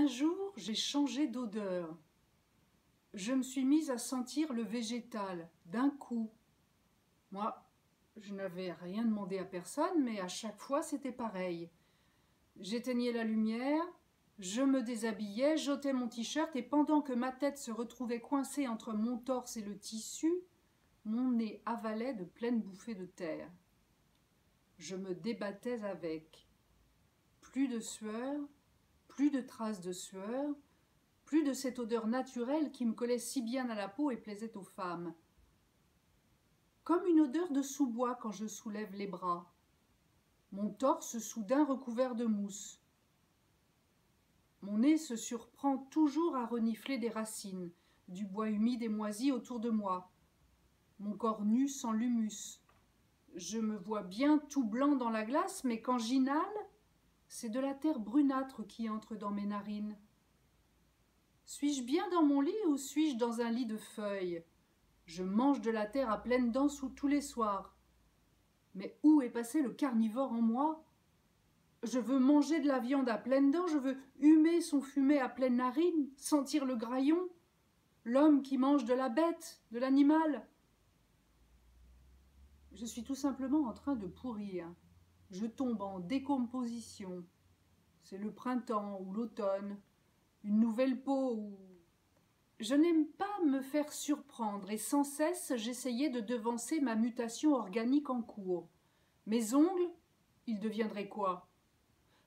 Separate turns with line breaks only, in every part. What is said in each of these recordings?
Un jour, j'ai changé d'odeur. Je me suis mise à sentir le végétal, d'un coup. Moi, je n'avais rien demandé à personne, mais à chaque fois, c'était pareil. J'éteignais la lumière, je me déshabillais, j'ôtais mon t-shirt, et pendant que ma tête se retrouvait coincée entre mon torse et le tissu, mon nez avalait de pleines bouffées de terre. Je me débattais avec. Plus de sueur, plus de traces de sueur, plus de cette odeur naturelle qui me collait si bien à la peau et plaisait aux femmes. Comme une odeur de sous-bois quand je soulève les bras. Mon torse soudain recouvert de mousse. Mon nez se surprend toujours à renifler des racines, du bois humide et moisi autour de moi. Mon corps nu sent l'humus. Je me vois bien tout blanc dans la glace, mais quand j'inhale, c'est de la terre brunâtre qui entre dans mes narines. Suis-je bien dans mon lit ou suis-je dans un lit de feuilles? Je mange de la terre à pleines dents tous les soirs. Mais où est passé le carnivore en moi? Je veux manger de la viande à pleines dents, je veux humer son fumet à pleines narines, sentir le graillon, l'homme qui mange de la bête, de l'animal. Je suis tout simplement en train de pourrir. Je tombe en décomposition. C'est le printemps ou l'automne, une nouvelle peau ou... Je n'aime pas me faire surprendre et sans cesse j'essayais de devancer ma mutation organique en cours. Mes ongles, ils deviendraient quoi?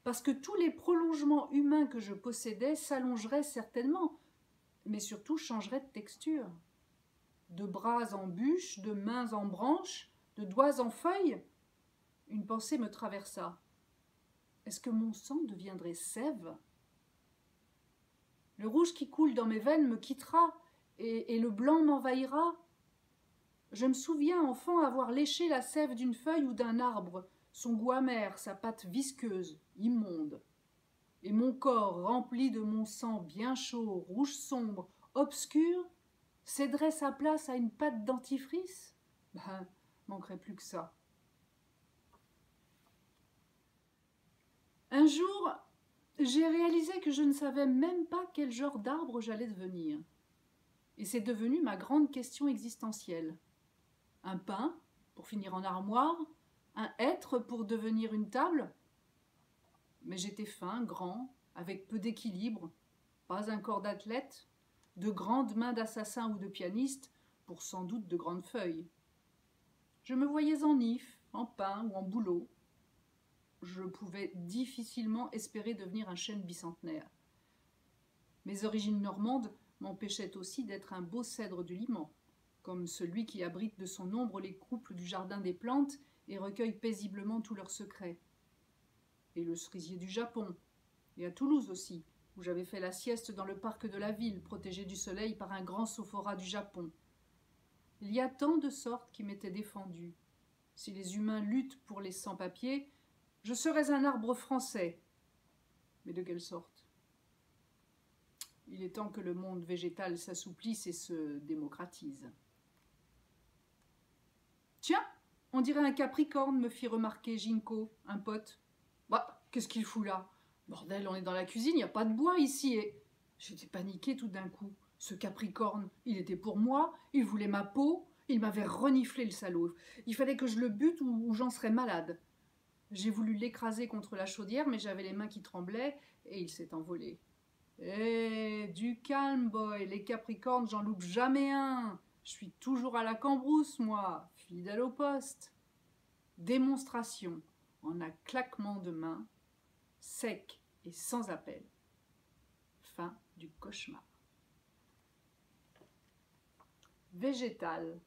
Parce que tous les prolongements humains que je possédais s'allongeraient certainement, mais surtout changeraient de texture. De bras en bûche, de mains en branches, de doigts en feuilles, une pensée me traversa. Est-ce que mon sang deviendrait sève? Le rouge qui coule dans mes veines me quittera et le blanc m'envahira. Je me souviens enfant avoir léché la sève d'une feuille ou d'un arbre, son goût amer, sa pâte visqueuse, immonde. Et mon corps rempli de mon sang bien chaud, rouge sombre, obscur, céderait sa place à une pâte dentifrice? Ben, manquerait plus que ça. Un jour, j'ai réalisé que je ne savais même pas quel genre d'arbre j'allais devenir. Et c'est devenu ma grande question existentielle. Un pin, pour finir en armoire, un hêtre pour devenir une table. Mais j'étais fin, grand, avec peu d'équilibre, pas un corps d'athlète, de grandes mains d'assassin ou de pianiste, pour sans doute de grandes feuilles. Je me voyais en if, en pin ou en bouleau. Je pouvais difficilement espérer devenir un chêne bicentenaire. Mes origines normandes m'empêchaient aussi d'être un beau cèdre du Liman, comme celui qui abrite de son ombre les couples du jardin des plantes et recueille paisiblement tous leurs secrets. Et le cerisier du Japon, et à Toulouse aussi, où j'avais fait la sieste dans le parc de la ville, protégé du soleil par un grand sophora du Japon. Il y a tant de sortes qui m'étaient défendues. Si les humains luttent pour les sans-papiers, je serais un arbre français. Mais de quelle sorte? Il est temps que le monde végétal s'assouplisse et se démocratise. Tiens, on dirait un capricorne, me fit remarquer Ginko, un pote. Bah, qu'est-ce qu'il fout là? Bordel, on est dans la cuisine, il n'y a pas de bois ici. Et j'étais paniquée tout d'un coup. Ce capricorne, il était pour moi, il voulait ma peau, il m'avait reniflé le salaud. Il fallait que je le bute ou j'en serais malade. J'ai voulu l'écraser contre la chaudière, mais j'avais les mains qui tremblaient et il s'est envolé. Eh, du calme, boy, les capricornes, j'en loupe jamais un. Je suis toujours à la cambrousse, moi, fidèle au poste. Démonstration en un claquement de main, sec et sans appel. Fin du cauchemar. Végétal.